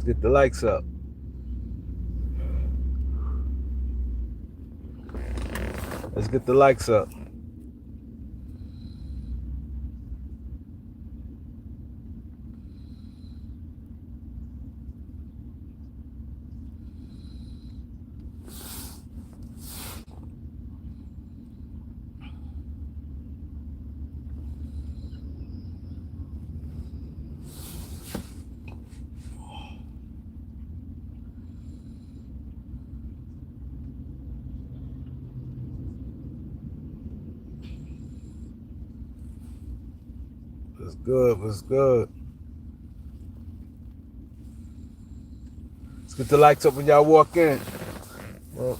get the likes up. Let's get the likes up. What's good? What's good? Let's get the likes up when y'all walk in. Well,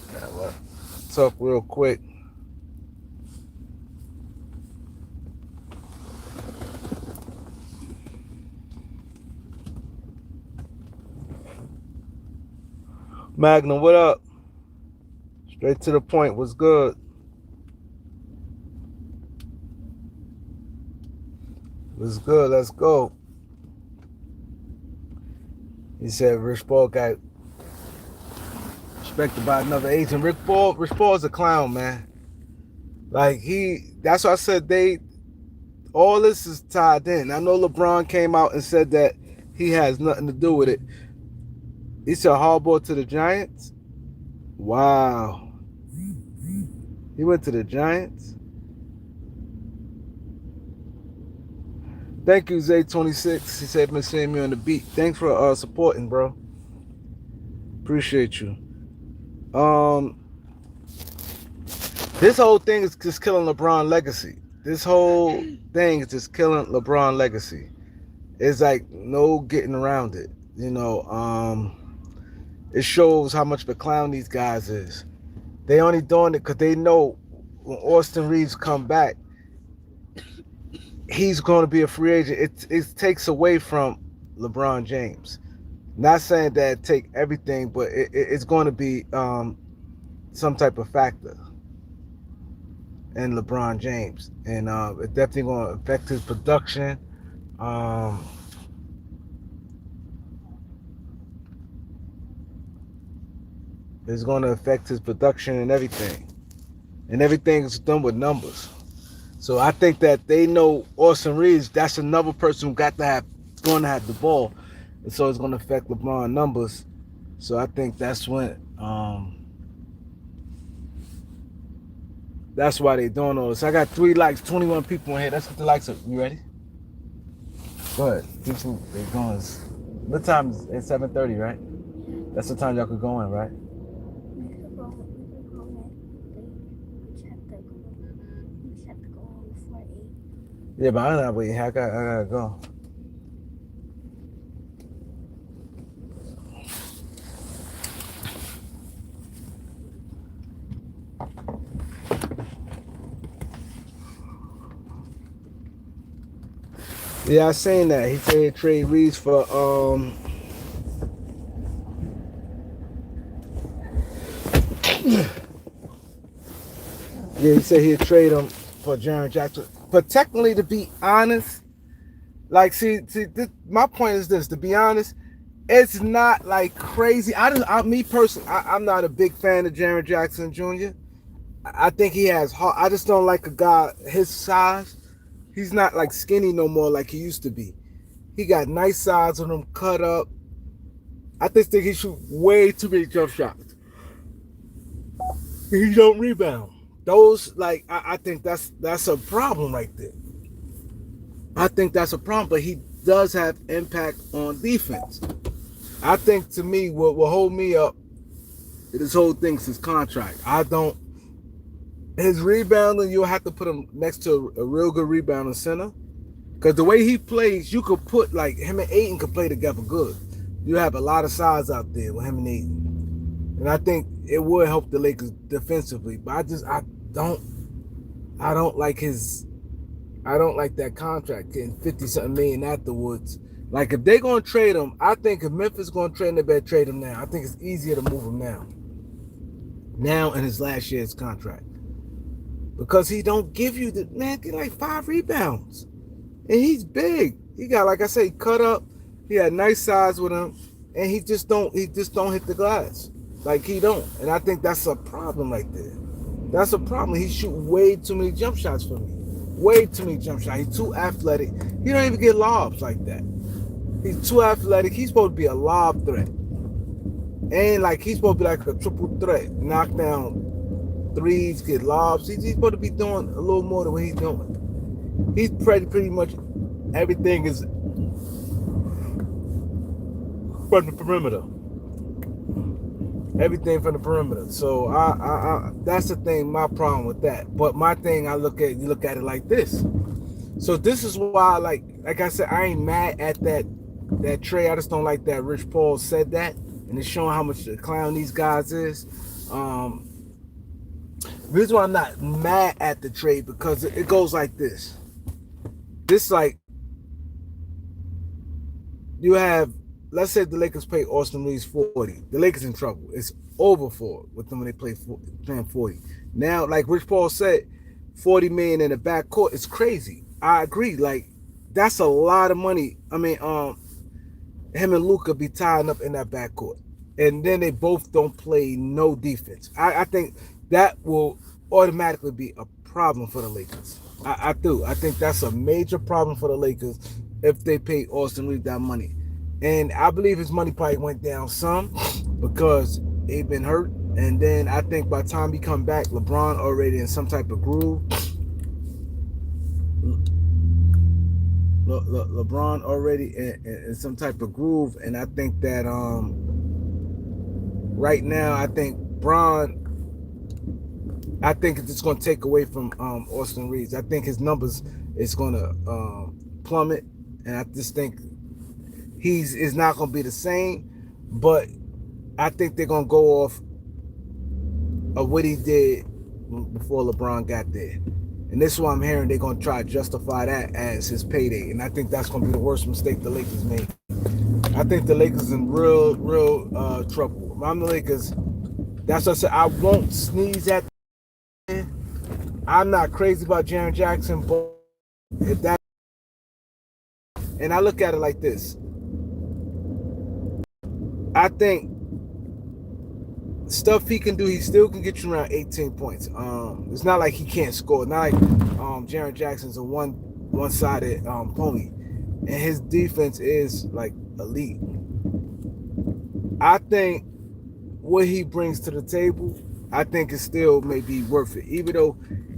talk real quick. Magnum, what up? Straight to the point. What's good? What's good? Let's go. He said Rich Paul got respected by another agent. Rich Paul's a clown, man. Like that's why I said all this is tied in. I know LeBron came out and said that he has nothing to do with it. He said hardball to the Giants. Wow. He went to the Giants. Thank you, Zay26. He said, been seeing me on the beat. Thanks for supporting, bro. Appreciate you. This whole thing is just killing LeBron legacy. This whole thing is just killing LeBron legacy. It's like no getting around it. You know, it shows how much of a clown these guys is. They only doing it because they know when Austin Reaves come back, he's going to be a free agent. It takes away from LeBron James. Not saying that it take everything, but it's going to be some type of factor in LeBron James, and it's definitely going to affect his production. It's going to affect his production and everything. And everything is done with numbers. So I think that they know Austin Reaves, that's another person who going to have the ball. And so it's going to affect LeBron numbers. So I think that's when that's why they doing all this. I got 3 likes, 21 people in here. Let's get the likes up. You ready? Go ahead. People, they going. What time is it? 7:30, right? That's the time y'all could go in, right? Yeah, but I'm not waiting. I gotta go. Yeah, I seen that. He said he'd trade Reaves for yeah, he said he'd trade him for Jaren Jackson. But technically, to be honest, like, see, my point is this. To be honest, it's not like crazy. Me personally, I'm not a big fan of Jaren Jackson Jr. I think he has heart. I just don't like a guy his size. He's not like skinny no more like he used to be. He got nice size on him, cut up. I just think he shoot way too many jump shots. He don't rebound. Those, like, I think that's a problem right there. I think that's a problem, but he does have impact on defense. I think, to me, what will hold me up this whole thing is his contract. His rebounding, you'll have to put him next to a real good rebounding center. Because the way he plays, you could put, like, him and Ayton could play together good. You have a lot of size out there with him and Ayton. And I think it would help the Lakers defensively. But I don't like that contract, getting 50-something million afterwards. Like, if they're going to trade him, I think if Memphis is going to trade him, they better trade him now. I think it's easier to move him now. Now in his last year's contract. Because he don't give you get like 5 rebounds. And he's big. He got, like I say, cut up. He had nice size with him. and he just don't hit the glass. Like he don't. And I think that's a problem right there. That's a problem. He shoot way too many jump shots for me. Way too many jump shots. He's too athletic. He don't even get lobs like that. He's too athletic. He's supposed to be a lob threat. And like he's supposed to be like a triple threat. Knock down threes, get lobs. He's supposed to be doing a little more than what he's doing. He's pretty much everything is from the perimeter. Everything from the perimeter. So I that's the thing, my problem with that. But my thing, you look at it like this. So this is why, like I said, I ain't mad at that trade. I just don't like that Rich Paul said that, and it's showing how much the clown these guys is. The reason why I'm not mad at the trade because it goes like this. This like you have, let's say the Lakers play Austin Reaves 40. The Lakers in trouble. It's over for with them when they playing 40. Now, like Rich Paul said, 40 million in the backcourt is crazy. I agree. Like that's a lot of money. I mean, him and Luka be tying up in that backcourt, and then they both don't play no defense. I think that will automatically be a problem for the Lakers. I do. I think that's a major problem for the Lakers if they pay Austin Reaves that money. And I believe his money probably went down some because he been hurt. And then I think by the time he come back, LeBron already in some type of groove. LeBron already in some type of groove, and I think that right now I think Bron. I think it's going to take away from Austin Reaves. I think his numbers is going to plummet, and I just think he's is not going to be the same. But I think they're going to go off of what he did before LeBron got there. And this is what I'm hearing. They're going to try to justify that as his payday. And I think that's going to be the worst mistake the Lakers made. I think the Lakers in real trouble. If I'm the Lakers, that's what I said. I won't sneeze at them. I'm not crazy about Jaren Jackson, but if that, and I look at it like this. I think stuff he can do, he still can get you around 18 points. It's not like he can't score. Not like Jaren Jackson's a one-sided pony, and his defense is like elite. I think what he brings to the table, I think is still maybe worth it, even though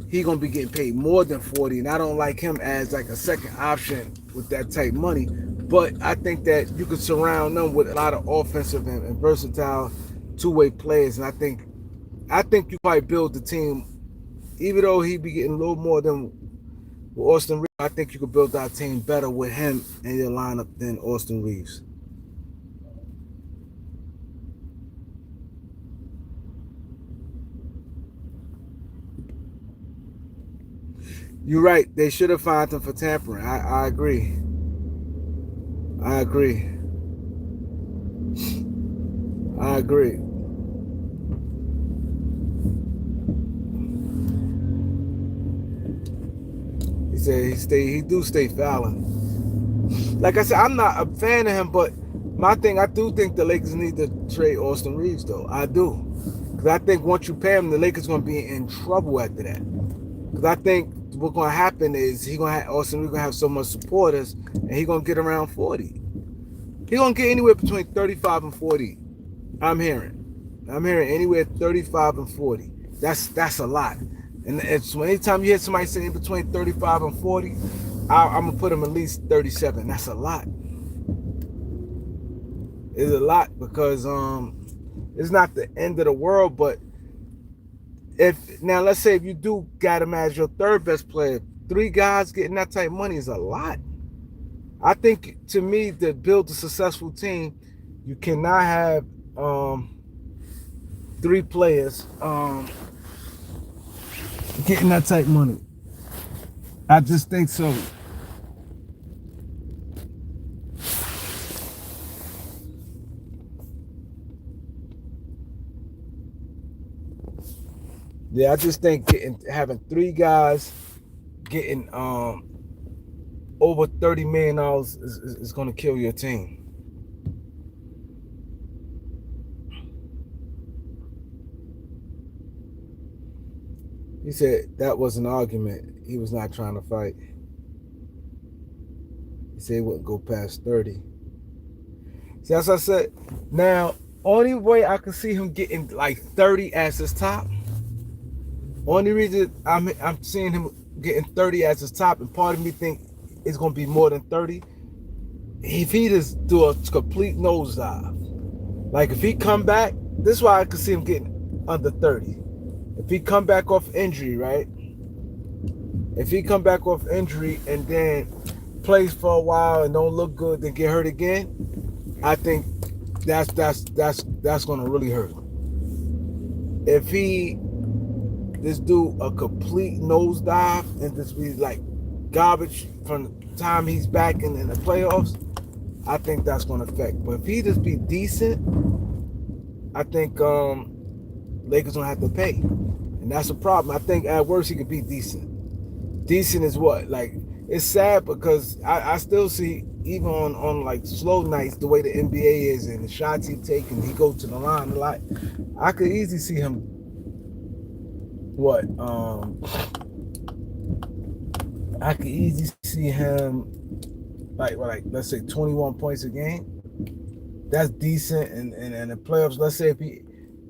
he gonna be getting paid more than 40, and I don't like him as like a second option with that type money. But I think that you could surround them with a lot of offensive and versatile two-way players, and I think you probably build the team, even though he be getting a little more than with Austin Reaves. I think you could build that team better with him in your lineup than Austin Reaves. You're right. They should have fined him for tampering. I agree. I agree. I agree. He said he do stay fouling. Like I said, I'm not a fan of him, but my thing, I do think the Lakers need to trade Austin Reaves, though. I do. Because I think once you pay him, the Lakers going to be in trouble after that. Because I think what's going to happen is Austin Reaves going to have so much supporters, and he's going to get around 40. He's going to get anywhere between 35 and 40. I'm hearing anywhere 35 and 40. That's a lot. And it's anytime you hear somebody saying between 35 and 40, I'm gonna put him at least 37. That's a lot. It's a lot because it's not the end of the world, but if now let's say if you do got him as your third best player, 3 guys getting that type of money is a lot. I think to me to build a successful team, you cannot have 3 players getting that type of money. I just think so. Yeah, I just think having 3 guys getting over $30 million is going to kill your team. He said that was an argument. He was not trying to fight. He said he wouldn't go past 30. See, as I said, now, only way I can see him getting like 30 as his top, only reason I'm seeing him getting 30 as his top, and part of me think it's going to be more than 30, if he just do a complete nosedive. Like if he come back, this is why I could see him getting under 30. If he come back off injury, right? If he come back off injury and then plays for a while and don't look good, then get hurt again, I think that's gonna really hurt him. If he just do a complete nosedive and just be like garbage from the time he's back in the playoffs, I think that's gonna affect. But if he just be decent, I think Lakers gonna have to pay, and that's a problem. I think at worst he could be decent. Decent is what? Like, it's sad because I still see, even on like slow nights, the way the NBA is and the shots he taking, he goes to the line a lot. I could easily see him what I could easily see him like let's say 21 points a game. That's decent, and the playoffs. Let's say if he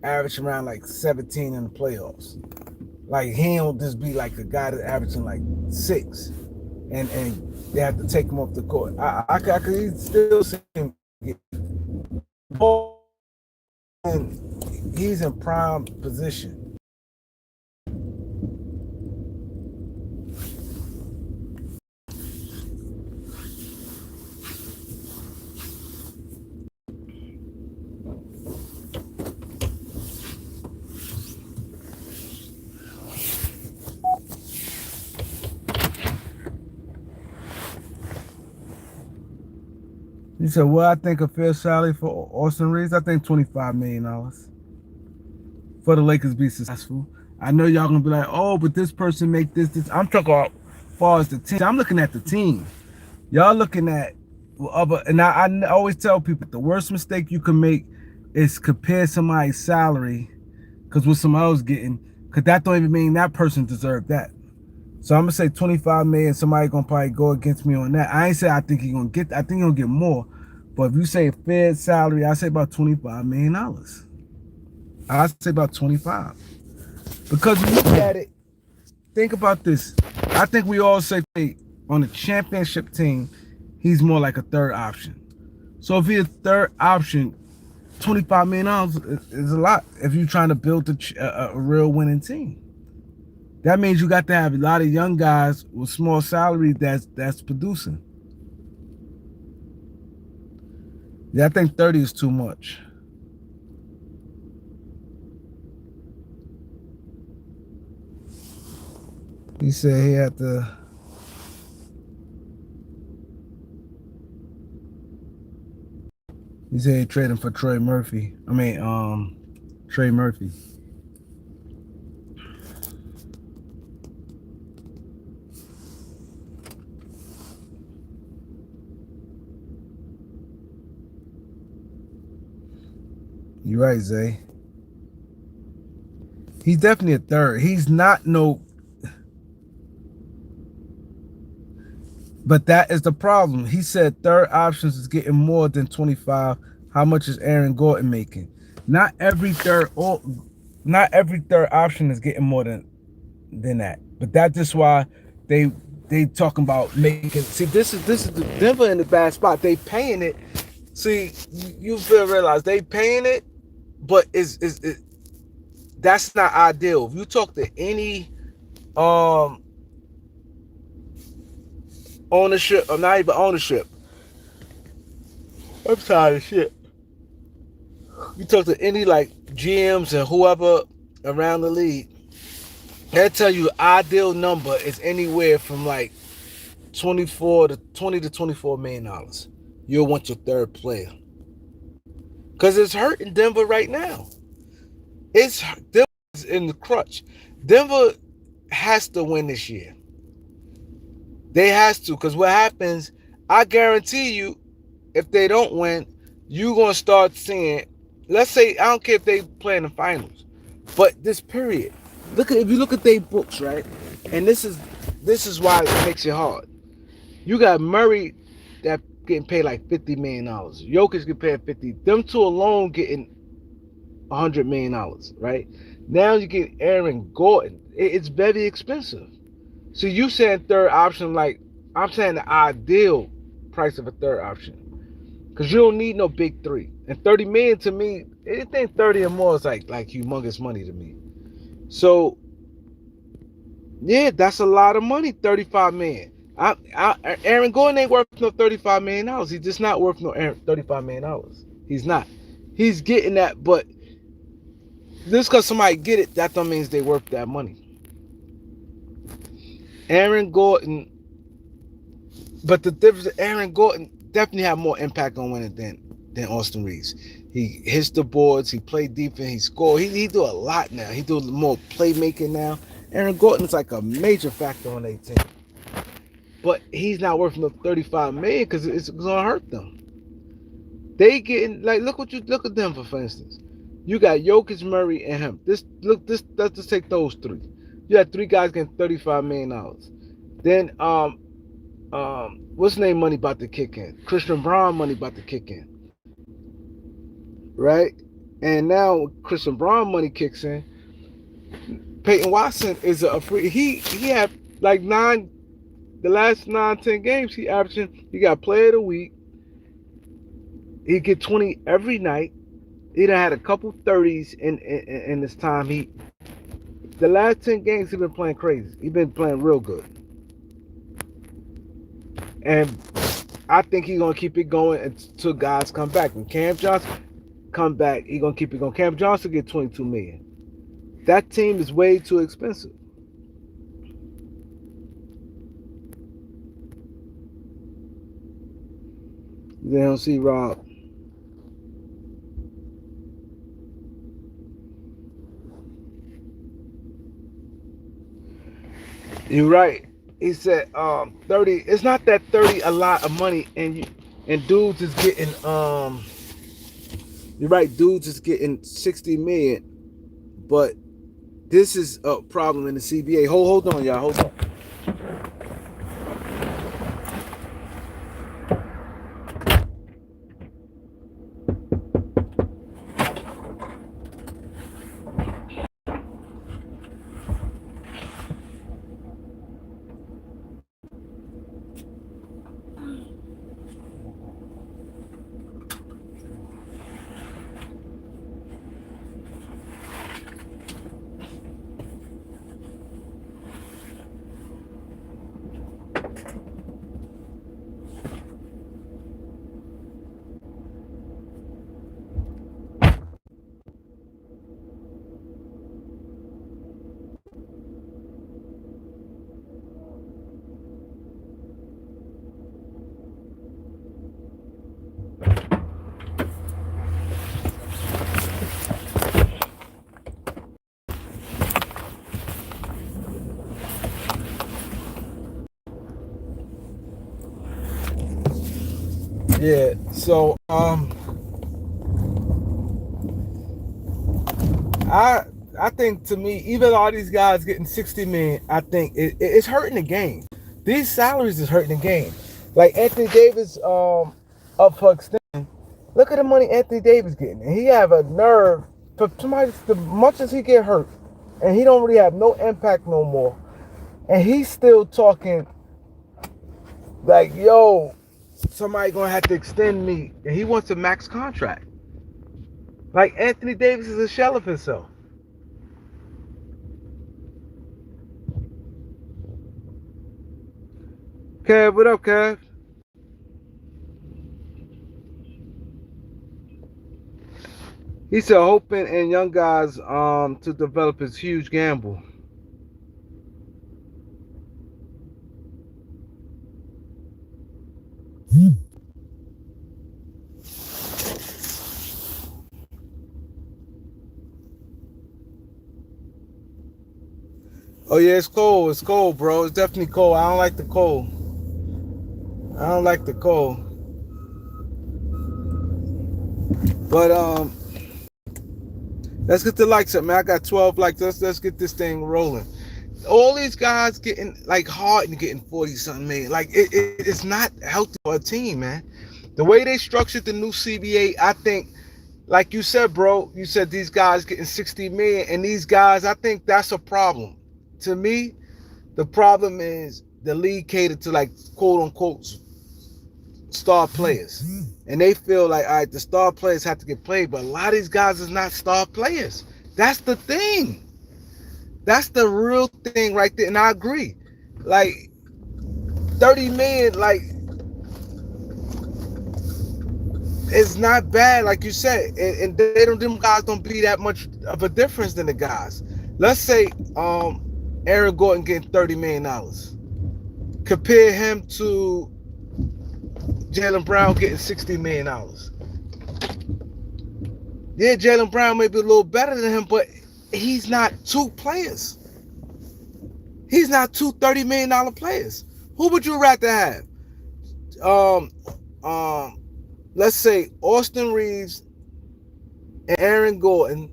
average around like 17 in the playoffs, like he don't just be like a guy that's averaging like 6, and they have to take him off the court. I could still see him get, and he's in prime position. He said, "Well, I think a fair salary for Austin Reaves. I think $25 million for the Lakers to be successful. I know y'all gonna be like, oh, but this person make this. I'm talking about as far as the team. I'm looking at the team. Y'all looking at other, and I always tell people the worst mistake you can make is compare somebody's salary because what somebody else getting, because that don't even mean that person deserved that. So I'm gonna say 25 million. Somebody gonna probably go against me on that. I ain't say I think he gonna get. I think he gonna get more. But if you say fair salary, I say about $25 million. I say about 25. Because you look at it, think about this. I think we all say on a championship team, he's more like a third option. So if he's a third option, $25 million is a lot if you're trying to build a real winning team. That means you got to have a lot of young guys with small salaries that's producing. Yeah, I think 30 is too much. He said he had to. He said he traded for Trey Murphy. Trey Murphy. You're right, Zay. He's definitely a third. He's not no. But that is the problem. He said third options is getting more than 25. How much is Aaron Gordon making? Not every third option is getting more than that. But that's just why they talking about making. See, this is the Denver in the bad spot. They paying it. See, you feel realize they paying it, but that's not ideal. If you talk to any ownership, or not even ownership, I'm tired of shit. You talk to any like GMs and whoever around the league, they'll tell you ideal number is anywhere from like 24 to 20 to $24 million. You'll want your third player. Because it's hurting Denver right now. Denver's in the crutch. Denver has to win this year. They has to, because what happens, I guarantee you, if they don't win, you're going to start seeing, let's say, I don't care if they play in the finals, but this period, Look at if you look at their books, right? And this is why it makes it hard. You got Murray that getting paid like $50 million. Jokic get paid 50. Them two alone getting $100 million, right? Now you get Aaron Gordon. It's very expensive. So you saying third option, like I'm saying the ideal price of a third option. Cause you don't need no big three. And 30 million to me, anything 30 or more is like humongous money to me. So yeah, that's a lot of money. 35 million. Aaron Gordon ain't worth no $35 million. He's just not worth no $35 million. He's not. He's getting that, but just because somebody get it, that don't mean they worth that money. Aaron Gordon, but the difference is Aaron Gordon definitely had more impact on winning than Austin Reaves. He hits the boards, he played defense, he scored. He do a lot now. He do more playmaking now. Aaron Gordon's like a major factor on their team. But he's not worth no 35 million because it's gonna hurt them. They getting like look at Denver for instance. You got Jokic, Murray, and him. This let's just take those three. You got three guys getting $35 million. Then what's the name money about to kick in? Christian Braun money about to kick in. Right? And now Christian Braun money kicks in. Peyton Watson is a free he had like the last 9-10 games he got player of the week. He get 20 every night. He done had a couple 30s in this time. The last 10 games he been playing crazy. He been playing real good. And I think he's gonna keep it going until guys come back. When Cam Johnson come back, he gonna keep it going. Cam Johnson get 22 million. That team is way too expensive. They don't see Rob. You're right. He said 30. It's not that 30 a lot of money and dudes is getting you're right, dudes is getting 60 million, but this is a problem in the CBA. Hold on, y'all. Hold on. Yeah. So I I think to me, even all these guys getting 60 million, I think it's hurting the game. These salaries is hurting the game. Like Anthony Davis, up for extension. Look at the money Anthony Davis getting, and he have a nerve for somebody. As much as he get hurt, and he don't really have no impact no more, and he's still talking like, "Yo, somebody gonna have to extend me," and he wants a max contract. Like Anthony Davis is a shell of himself. Kev, what up, Kev? He said hoping and young guys to develop is huge gamble. Oh yeah, it's cold. It's cold, bro. It's definitely cold. I don't like the cold. I don't like the cold. But Let's get the likes up, man. I got 12 likes. Let's get this thing rolling. All these guys getting like Harden getting 40 something million. Like it's not healthy for a team, man. The way they structured the new CBA, I think, like you said, bro, you said these guys getting 60 million, and these guys, I think that's a problem. To me, the problem is the league catered to like quote unquote star players. And they feel like, all right, the star players have to get played, but a lot of these guys is not star players. That's the thing. That's the real thing right there. And I agree. Like 30 million, like it's not bad, like you said. And they don't them guys don't be that much of a difference than the guys. Let's say Aaron Gordon getting $30 million. Compare him to Jaylen Brown getting $60 million. Yeah, Jaylen Brown may be a little better than him, but he's not two players. He's not two $30 million players. Who would you rather have? Um, let's say Austin Reaves and Aaron Gordon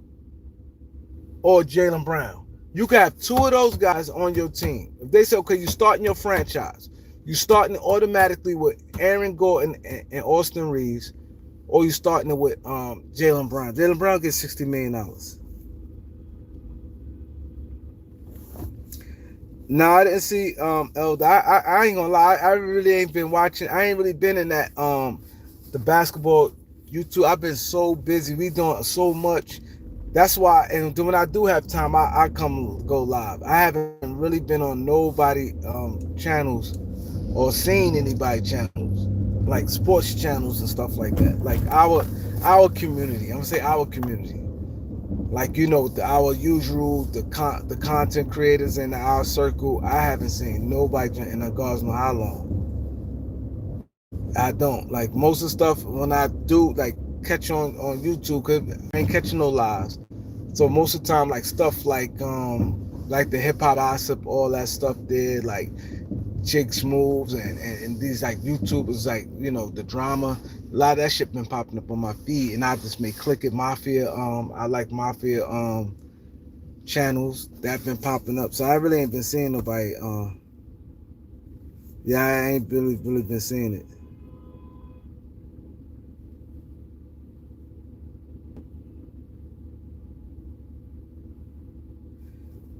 or Jaylen Brown. You can have two of those guys on your team. If they say, okay, you're starting your franchise, you're starting automatically with Aaron Gordon and Austin Reaves, or you're starting it with Jaylen Brown. Jaylen Brown gets $60 million. No, I didn't see Elder. I ain't gonna lie. I really ain't been watching. I ain't really been in that the basketball YouTube. I've been so busy. We doing so much. That's why. And when I do have time, I come go live. I haven't really been on nobody channels or seen anybody channels like sports channels and stuff like that. Like our community. I'm gonna say our community. Like, you know, our usual the content creators in our circle. I haven't seen nobody in the gods know how long. I don't like most of the stuff when I do like catch on YouTube. Cause I ain't catching no lives. So most of the time, like stuff like the hip hop gossip, all that stuff there, like chicks moves and these like YouTubers, like, you know, the drama. A lot of that shit been popping up on my feed, and I just may click it. Mafia, I like Mafia channels that been popping up. So I really ain't been seeing nobody. Yeah, I ain't really been seeing it.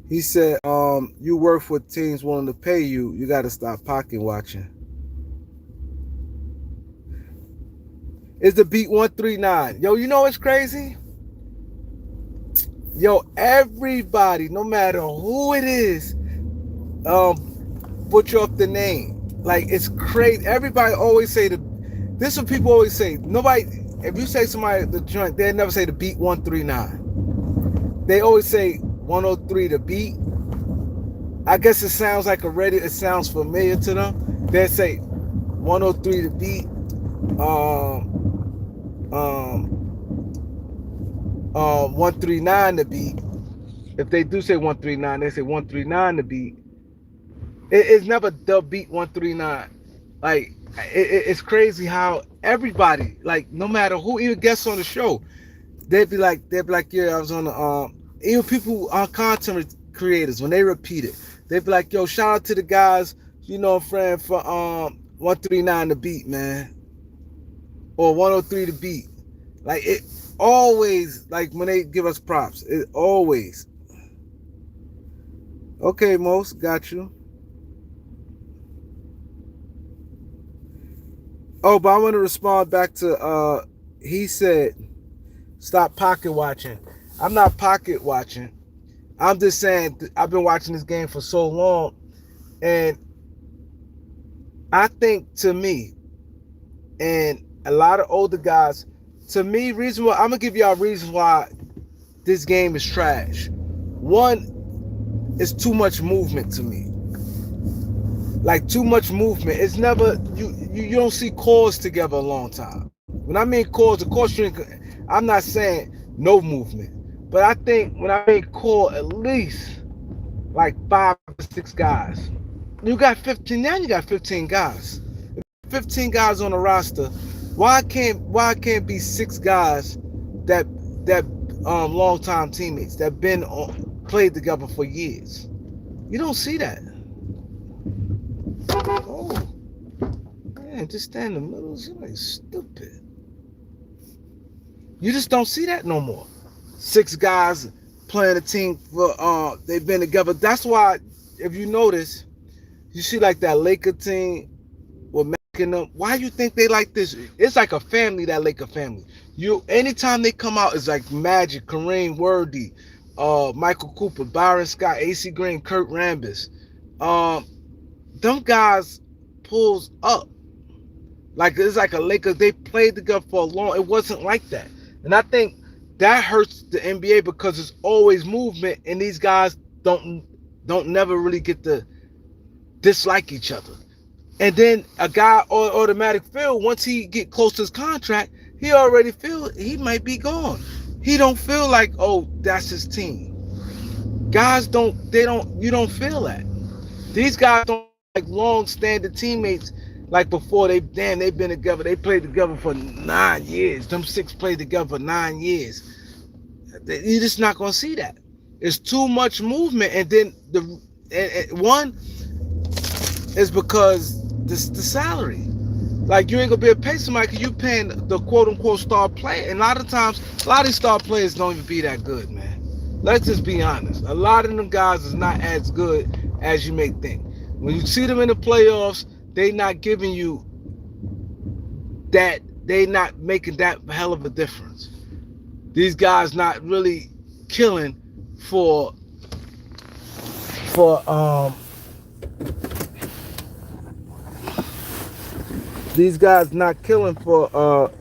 He said, you work with teams willing to pay you. You got to stop pocket watching. Is the beat 139? Yo, you know what's crazy? Yo, everybody, no matter who it is, butcher up the name. Like, it's crazy. Everybody always say this is what people always say. Nobody, if you say somebody the joint, they never say the beat 139. They always say 103 the beat. I guess it sounds like it sounds familiar to them. They say 103 the beat. 139 to beat. If they do say 139, they say 139 to beat. It's never the beat 139. Like it's crazy how everybody, like no matter who even gets on the show, they'd be like, yeah, I was on the even people on content creators when they repeat it, they'd be like, yo, shout out to the guys, you know, friend for 139 to beat, man, or 103 to beat. Like it always, like when they give us props, it always. Okay, Most, got you. Oh, but I want to respond back to he said stop pocket watching. I'm not pocket watching. I'm just saying I've been watching this game for so long, and I think to me and a lot of older guys, to me, reason why I'm gonna give y'all reasons why this game is trash. One, it's too much movement to me. Like too much movement. It's never you don't see calls together a long time. When I mean calls, of course I'm not saying no movement, but I think when I mean call, at least like 5 or 6 guys. You got 15 now. You got 15 guys. 15 guys on the roster. Why can't be 6 guys that longtime teammates that been played together for years. You don't see that. Oh man, just stand in the middle. Somebody's stupid. You just don't see that no more. Six guys playing a team for they've been together. That's why if you notice, you see like that Laker team with making them. Why you think they like this? It's like a family, that Laker family. You anytime they come out, it's like Magic, Kareem Worthy, Michael Cooper, Byron Scott, AC Green, Kurt Rambis. Um, them guys pulls up. Like it's like a Lakers. They played together for a long. It wasn't like that, and I think that hurts the NBA because it's always movement, and these guys don't never really get to dislike each other. And then a guy automatic feel once he get close to his contract, he already feel he might be gone. He don't feel like, oh, that's his team. Guys don't, they don't, you don't feel that. These guys don't like long standing teammates like before. They've been together. They played together for 9 years. Them six played together for 9 years. You're just not gonna see that. It's too much movement, and then one is because the salary. Like you ain't gonna be able to pay somebody because you paying the quote unquote star player. And a lot of times, a lot of these star players don't even be that good, man. Let's just be honest. A lot of them guys is not as good as you may think. When you see them in the playoffs, they not giving you that, they not making that hell of a difference. These guys not really killing for these guys not killing for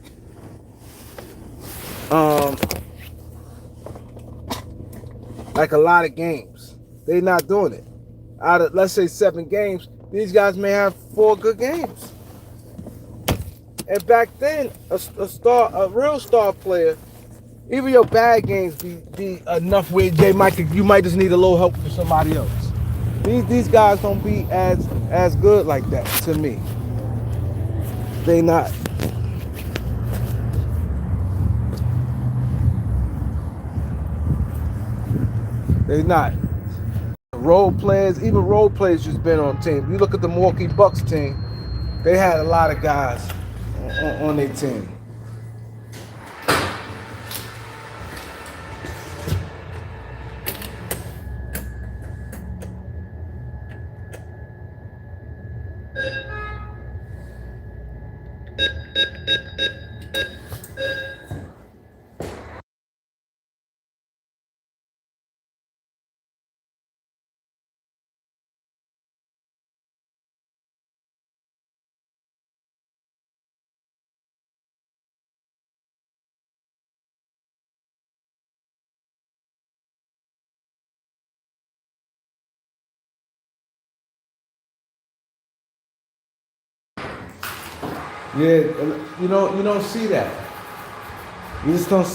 like a lot of games. They not doing it. Out of, let's say, 7 games, these guys may have 4 good games. And back then, a real star player, even your bad games be enough where you might just need a little help from somebody else. These guys don't be as good like that to me. They not. They not. Role players, even role players just been on team. You look at the Milwaukee Bucks team, they had a lot of guys on their team. Yeah, you don't see that. You just don't.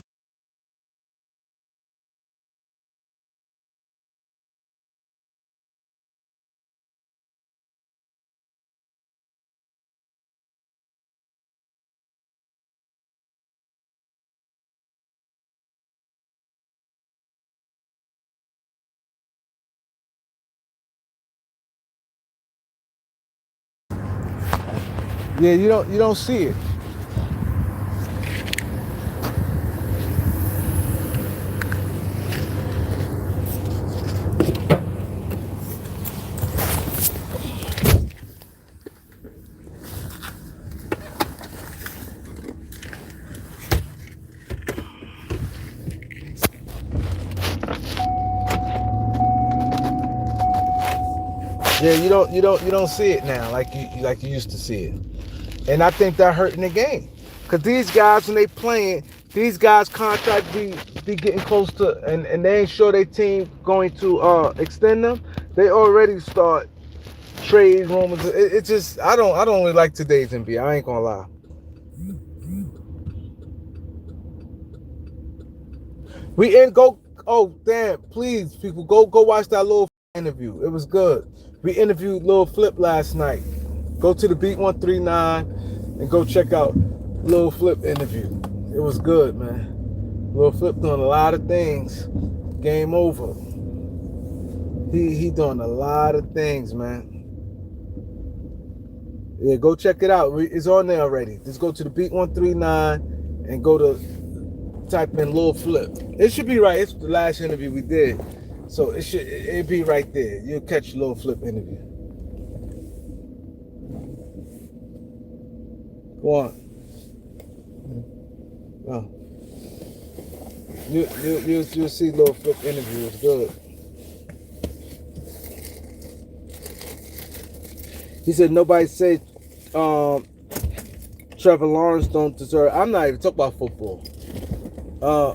Yeah, you don't see it. Yeah, you don't see it now like you used to see it. And I think that hurting the game. Cause these guys when they playing, these guys contract be getting close to, and they ain't sure their team going to extend them. They already start trade rumors. It just I don't really like today's NBA. I ain't gonna lie. We in go. Oh damn! Please, people, go watch that little interview. It was good. We interviewed Lil Flip last night. Go to the Beat 139 and go check out Lil Flip interview. It was good, man. Lil Flip doing a lot of things. Game over. He doing a lot of things, man. Yeah, go check it out. It's on there already. Just go to the Beat 139 and go to type in Lil Flip. It should be right. It's the last interview we did. So it be right there. You'll catch Lil Flip interview. Go on. Oh. You'll see Lil Flip interview. It's good. He said nobody said Trevor Lawrence don't deserve. I'm not even talking about football. Uh,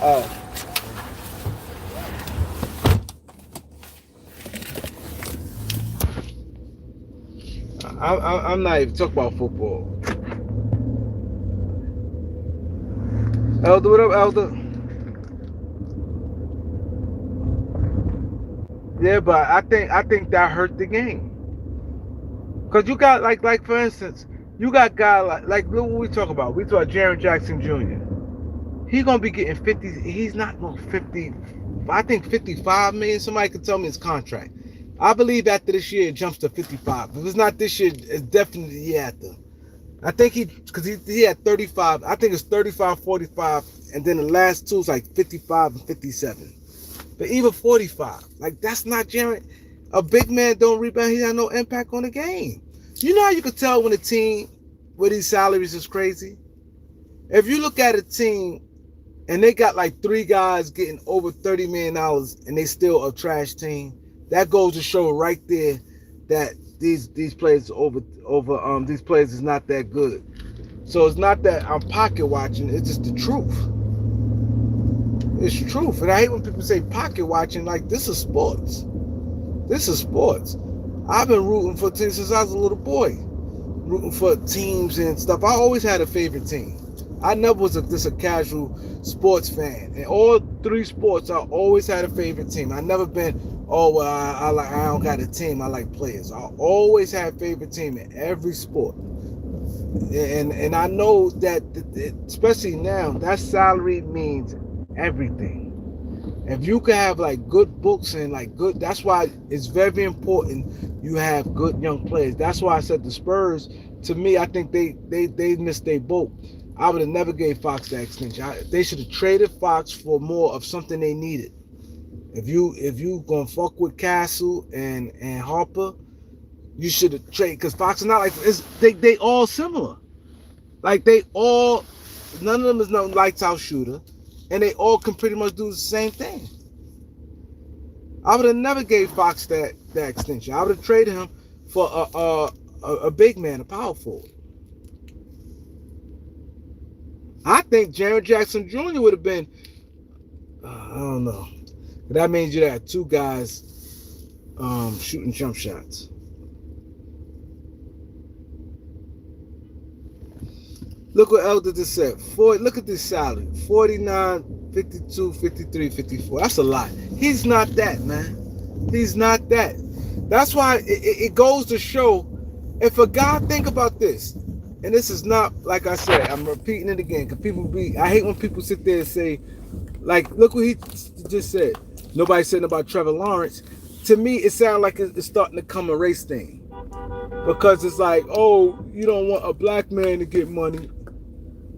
uh, I'm not even talking about football. Elder, what up, Elder? Yeah, but I think that hurt the game. Cause you got like for instance, you got guy like look what we talk about. We talk Jaren Jackson Jr. He gonna be getting 50. He's not no 50. I think 55 million. Somebody could tell me his contract. I believe after this year it jumps to 55. If it's not this year, it's definitely the year after. I think because he had 35. I think it's 35, 45, and then the last two is like 55 and 57. But even 45, like that's not Jaren. A big man don't rebound. He had no impact on the game. You know how you could tell when a team with these salaries is crazy? If you look at a team and they got like three guys getting over $30 million and they still a trash team, that goes to show right there that these players these players is not that good. So it's not that I'm pocket watching, it's just the truth. It's truth. And I hate when people say pocket watching, like this is sports. This is sports. I've been rooting for teams since I was a little boy. Rooting for teams and stuff. I always had a favorite team. I never was just a casual sports fan. In all three sports, I always had a favorite team. I never been, oh well, I don't got a team. I like players. I always had a favorite team in every sport. And I know that, especially now, that salary means everything. If you can have like good books and like good, that's why it's very important you have good young players. That's why I said the Spurs, to me, I think they missed their boat. I would have never gave Fox that extension. They should have traded Fox for more of something they needed. If you gonna fuck with Castle and Harper, you should have traded, because Fox is not like they all similar. Like they all, none of them is no lights out shooter, and they all can pretty much do the same thing. I would have never gave Fox that extension. I would have traded him for a big man, a power forward. I think Jaren Jackson Jr. would have been, I don't know. But that means you had two guys shooting jump shots. Look what Elder just said. Look at this salary. 49, 52, 53, 54. That's a lot. He's not that, man. He's not that. That's why it goes to show, if a guy, think about this, and this is not, like I said, I'm repeating it again, because I hate when people sit there and say, like, look what he just said. Nobody said about Trevor Lawrence. To me, it sounds like it's starting to come a race thing. Because it's like, oh, you don't want a black man to get money,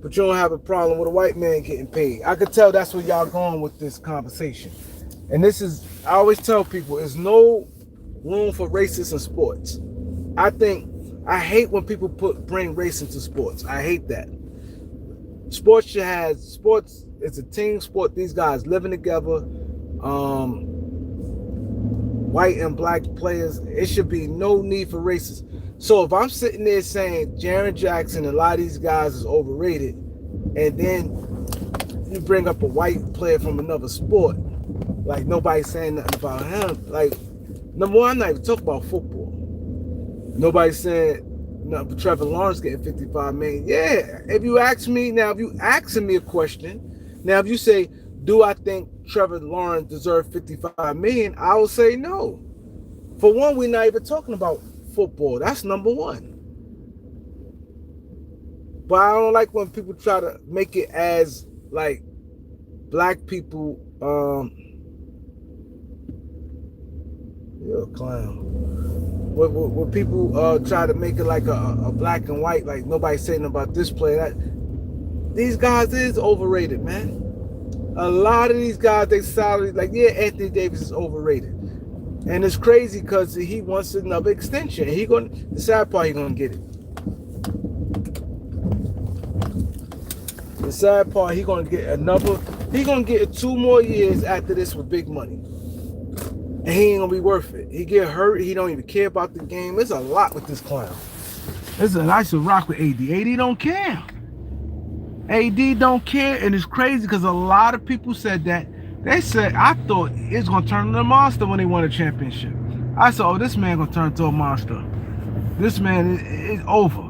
but you don't have a problem with a white man getting paid. I could tell that's where y'all going with this conversation. And this is, I always tell people, there's no room for racists in sports. I hate when people bring race into sports. I hate that. Sports it's a team sport. These guys living together, white and black players. It should be no need for racists. So if I'm sitting there saying Jaren Jackson and a lot of these guys is overrated, and then you bring up a white player from another sport, like nobody's saying nothing about him. Like, number one, I'm not even talking about football. Nobody's saying nothing but Trevor Lawrence getting 55 million. Yeah, if you asking me a question, now if you say, do I think Trevor Lawrence deserves 55 million, I will say no. For one, we're not even talking about football. That's number one. But I don't like when people try to make it as like black people. You're a clown. When people try to make it like a black and white, like nobody's saying about this player. These guys is overrated, man. A lot of these guys, they salary, like, yeah, Anthony Davis is overrated. And it's crazy because he wants another extension. The sad part, he gonna get it. The sad part, he gonna get 2 more years after this with big money. And he ain't gonna be worth it. He get hurt, he don't even care about the game. There's a lot with this clown. I should rock with AD. AD don't care. AD don't care, and it's crazy because a lot of people said that. They said, I thought it's going to turn into a monster when they won a championship. I said, oh, this man going to turn into a monster. This man is over.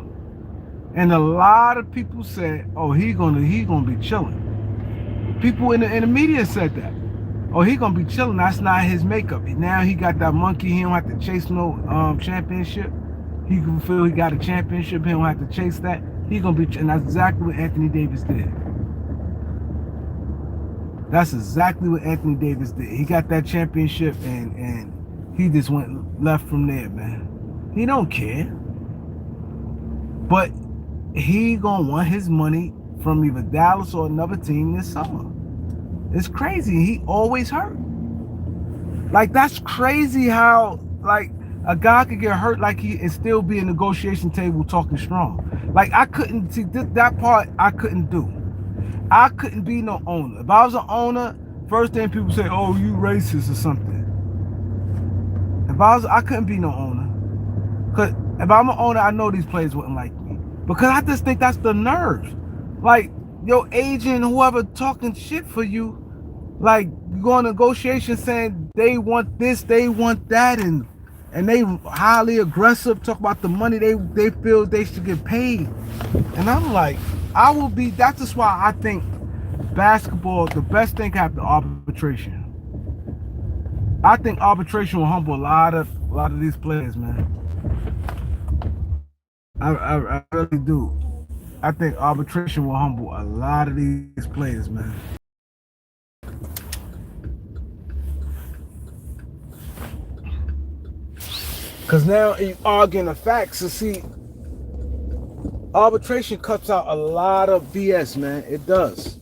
And a lot of people said, oh, he gonna be chilling. People in the media said that. Oh, he gonna be chilling. That's not his makeup. Now he got that monkey. He don't have to chase no championship. He can feel he got a championship. He don't have to chase that. He gonna be, and that's exactly what Anthony Davis did. That's exactly what Anthony Davis did. He got that championship, and he just went left from there, man. He don't care, but he gonna want his money from either Dallas or another team this summer. It's crazy. He always hurt. Like, that's crazy how, like, a guy could get hurt like he and still be in a negotiation table talking strong. Like, I couldn't see that part. I couldn't do. I couldn't be no owner. If I was an owner, first thing people say, "Oh, you racist or something." I couldn't be no owner. Cause if I'm an owner, I know these players wouldn't like me because I just think that's the nerves. Like, your agent, whoever talking shit for you, like, you go on negotiations saying they want this, they want that, and they highly aggressive, talk about the money they feel they should get paid. And I'm like, that's just why I think basketball, the best thing after arbitration. I think arbitration will humble a lot of these players, man. I really do. I think arbitration will humble a lot of these players, man. Because now you arguing the facts. So see, arbitration cuts out a lot of BS, man. It does.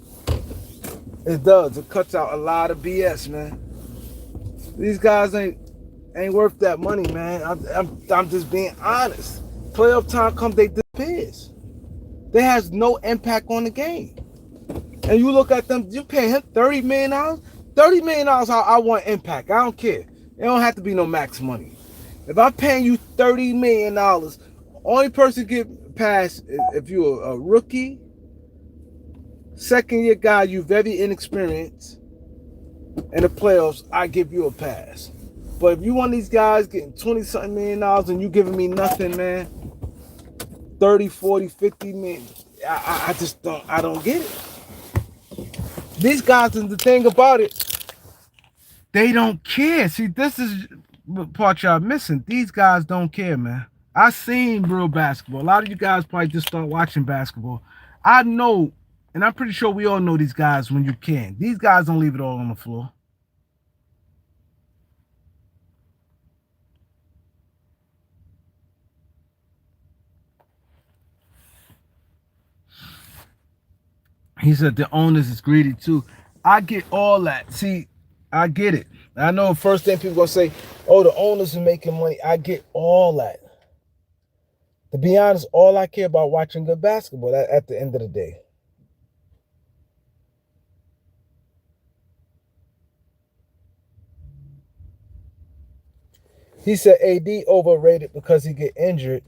It does. It cuts out a lot of BS, man. These guys ain't worth that money, man. I'm just being honest. Playoff time comes, they disappears. They has no impact on the game. And you look at them, you pay him $30 million. $30 million, I want impact. I don't care. It don't have to be no max money. If I'm paying you $30 million, only person get past if you're a rookie, second year guy, you very inexperienced in the playoffs, I give you a pass. But if you want these guys getting $20-something million and you giving me nothing, man, 30, 40, 50 million, I just don't get it. These guys, and the thing about it, they don't care. See, this is the part y'all missing. These guys don't care, man. I seen real basketball. A lot of you guys probably just start watching basketball. I know, and I'm pretty sure we all know these guys when you can. These guys don't leave it all on the floor. He said the owners is greedy too. I get all that. See, I get it. I know the first thing people gonna say, oh, the owners are making money. I get all that. To be honest, all I care about watching good basketball at the end of the day. He said AD overrated because he get injured.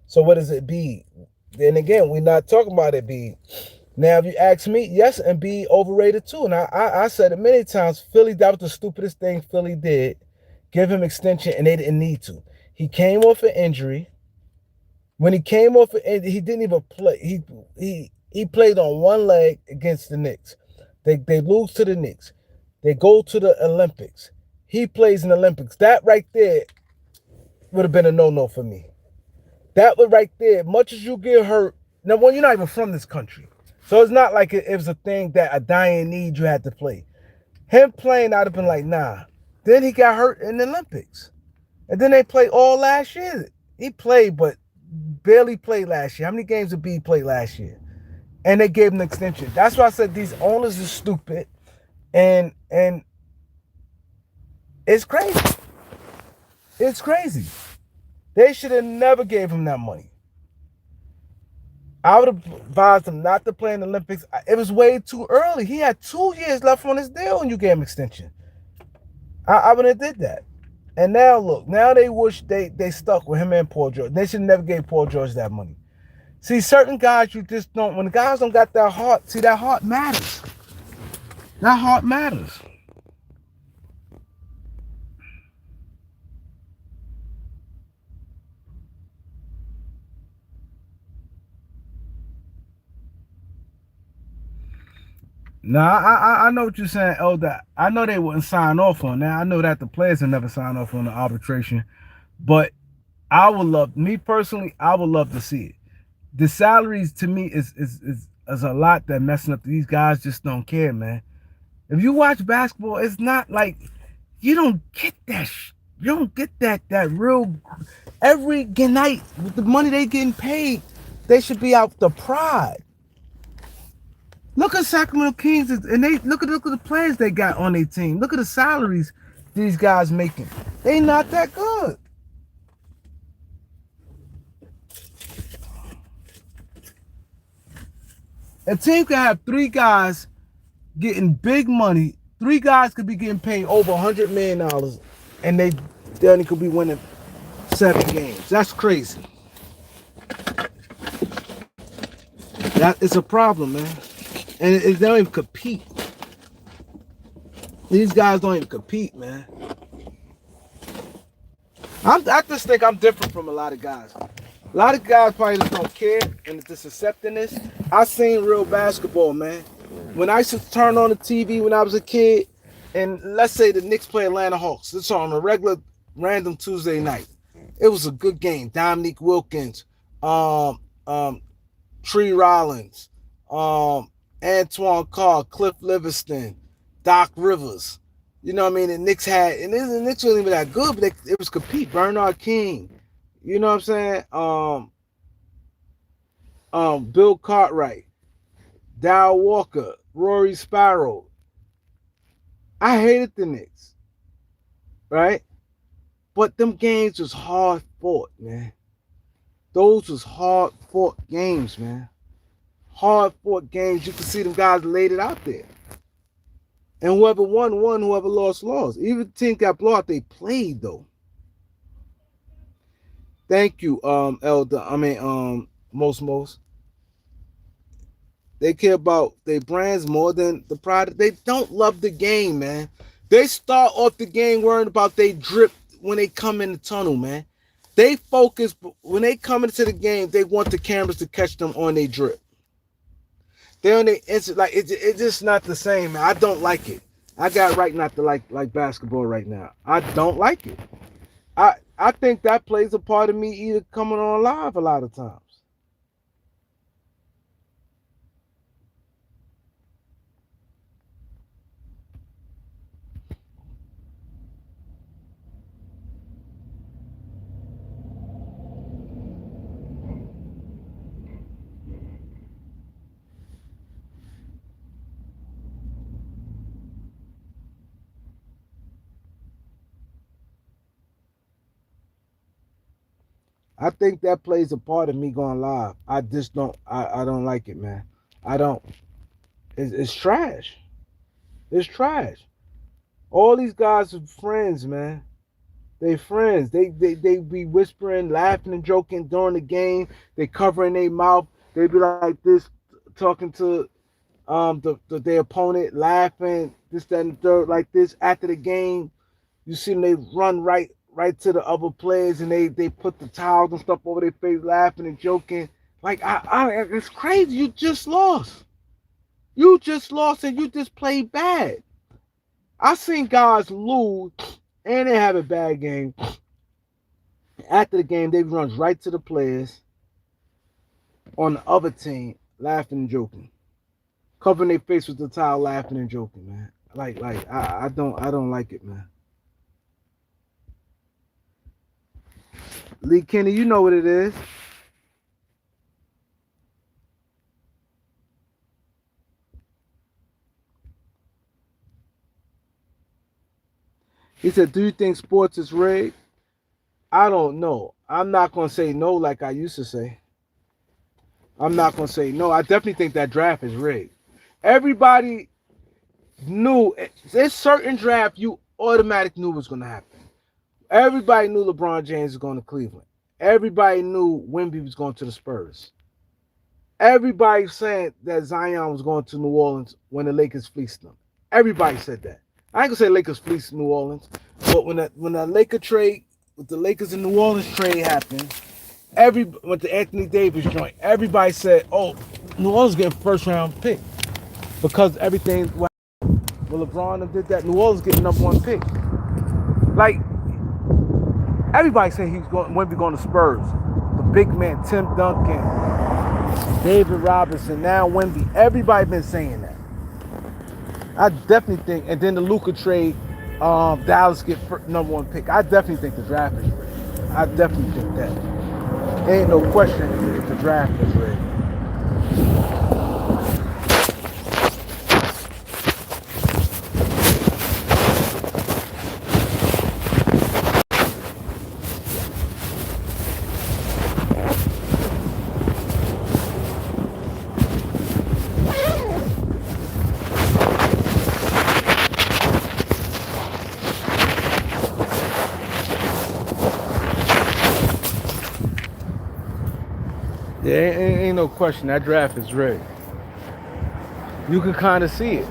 So what does it be? Then again, we're not talking about it be. Now, if you ask me, yes, Embiid overrated too. And I said it many times. Philly, that was the stupidest thing Philly did. Give him extension, and they didn't need to. He came off an injury. When he came off an injury, he didn't even play. He played on one leg against the Knicks. They lose to the Knicks. They go to the Olympics. He plays in the Olympics. That right there would have been a no-no for me. That was right there. Much as you get hurt, No, well, you're not even from this country, so it's not like it was a thing that a dying need you had to play. Him playing, I'd have been like, nah. Then he got hurt in the Olympics, and then they played all last year. He played, but barely played last year. How many games did B play last year? And they gave him an extension. That's why I said these owners are stupid, and it's crazy. It's crazy. They should have never gave him that money. I would have advised him not to play in the Olympics. It was way too early. He had 2 years left on his deal, and you gave him extension. I would have did that. And now look, now they wish they stuck with him and Paul George. They should never gave Paul George that money. See, certain guys you just don't. When the guys don't got that heart, see that heart matters. That heart matters. Now I know what you're saying, Elder. I know they wouldn't sign off on that. I know that the players have never signed off on the arbitration, but I would love, me personally, I would love to see it. The salaries to me is a lot that messing up. These guys just don't care, man. If you watch basketball, it's not like you don't get that. You don't get that real. Every night with the money they getting paid, they should be out the pride. Look at Sacramento Kings, and they look at the players they got on their team. Look at the salaries these guys making. They not that good. A team could have 3 guys getting big money. 3 guys could be getting paid over $100 million, and they only could be winning 7 games. That's crazy. That is a problem, man. And they don't even compete. These guys don't even compete, man. I just think I'm different from a lot of guys. A lot of guys probably just don't care and just accepting this. I seen real basketball, man. When I used to turn on the TV when I was a kid, and let's say the Knicks play Atlanta Hawks, it's on a regular random Tuesday night. It was a good game. Dominique Wilkins, Tree Rollins, Antoine Carr, Cliff Livingston, Doc Rivers. You know what I mean? The Knicks had, and the Knicks wasn't even that good, but it was compete. Bernard King. You know what I'm saying? Bill Cartwright, Dow Walker, Rory Sparrow. I hated the Knicks, right? But them games was hard fought, man. Those was hard fought games, man. Hard fought games. You can see them guys laid it out there. And whoever won, won. Whoever lost, lost. Even the team got blown out, they played, though. Thank you, Elder. Most. They care about their brands more than the product. They don't love the game, man. They start off the game worrying about they drip when they come in the tunnel, man. They focus, when they come into the game, they want the cameras to catch them on their drip. They on their instant, like it's just not the same, man. I don't like it. I got right not to like basketball right now. I don't like it. I think that plays a part of me either coming on live a lot of times. I think that plays a part of me going live. I just don't. I don't like it, man. I don't. It's trash. It's trash. All these guys are friends, man. They friends. They be whispering, laughing, and joking during the game. They covering their mouth. They be like this, talking to their opponent, laughing, this, that, and the third, like this. After the game, you see them, they run right to the other players, and they put the towels and stuff over their face, laughing and joking. Like it's crazy. You just lost. You just lost, and you just played bad. I seen guys lose, and they have a bad game. After the game, they runs right to the players on the other team laughing and joking, covering their face with the towel, laughing and joking, man. I don't like it, man. Lee Kenny, you know what it is. He said, "Do you think sports is rigged?" I don't know. I'm not gonna say no like I used to say. I'm not gonna say no. I definitely think that draft is rigged. Everybody knew there's certain draft you automatically knew was gonna happen. Everybody knew LeBron James was going to Cleveland. Everybody knew Wemby was going to the Spurs. Everybody said that Zion was going to New Orleans when the Lakers fleeced them. Everybody said that. I ain't gonna say Lakers fleeced New Orleans, but when the Laker trade, with the Lakers and New Orleans trade happened, with the Anthony Davis joint, everybody said, "Oh, New Orleans getting first round pick because everything." Well, LeBron did that. New Orleans getting number one pick. Like everybody said he's going when we going to Spurs. The big man, Tim Duncan, David Robinson, now Wemby. Everybody been saying that. I definitely think, and then the Luka trade, Dallas get number one pick. I definitely think the draft is rigged. I definitely think that. Ain't no question if the draft is rigged. Yeah, ain't no question. That draft is rigged. You can kind of see it.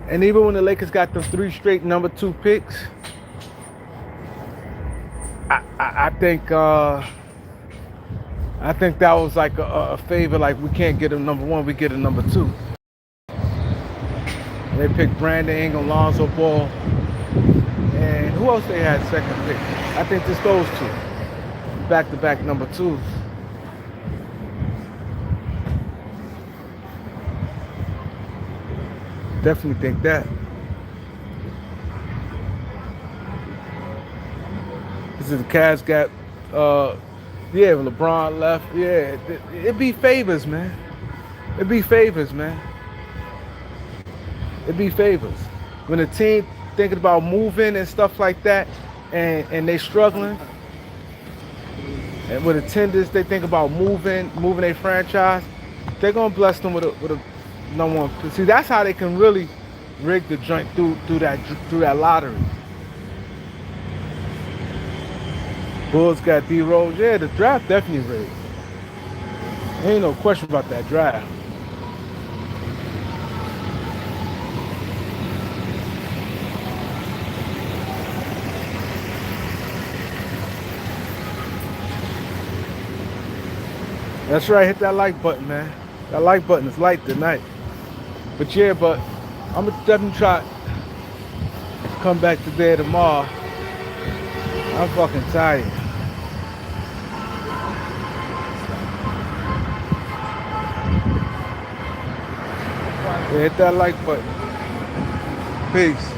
And even when the Lakers got the 3 straight number 2 picks, I think that was like a favor. Like we can't get a number 1, we get a number 2. They picked Brandon Ingram, Lonzo Ball, and who else they had second pick? I think just those 2, back-to-back number 2s. Definitely think that. This is the Cavs got, yeah, LeBron left. Yeah, it be favors, man. It be favors, man. It be favors. When a team thinking about moving and stuff like that, and they struggling, and with attendance they think about moving their franchise, they're gonna bless them with a number 1. See, that's how they can really rig the joint through that lottery. Bulls got D Rose. Yeah, the draft definitely rigged. Ain't no question about that draft. That's right, hit that like button, man. That like button is light tonight. But yeah, I'm gonna definitely try to come back today or tomorrow. I'm fucking tired. Yeah, hit that like button. Peace.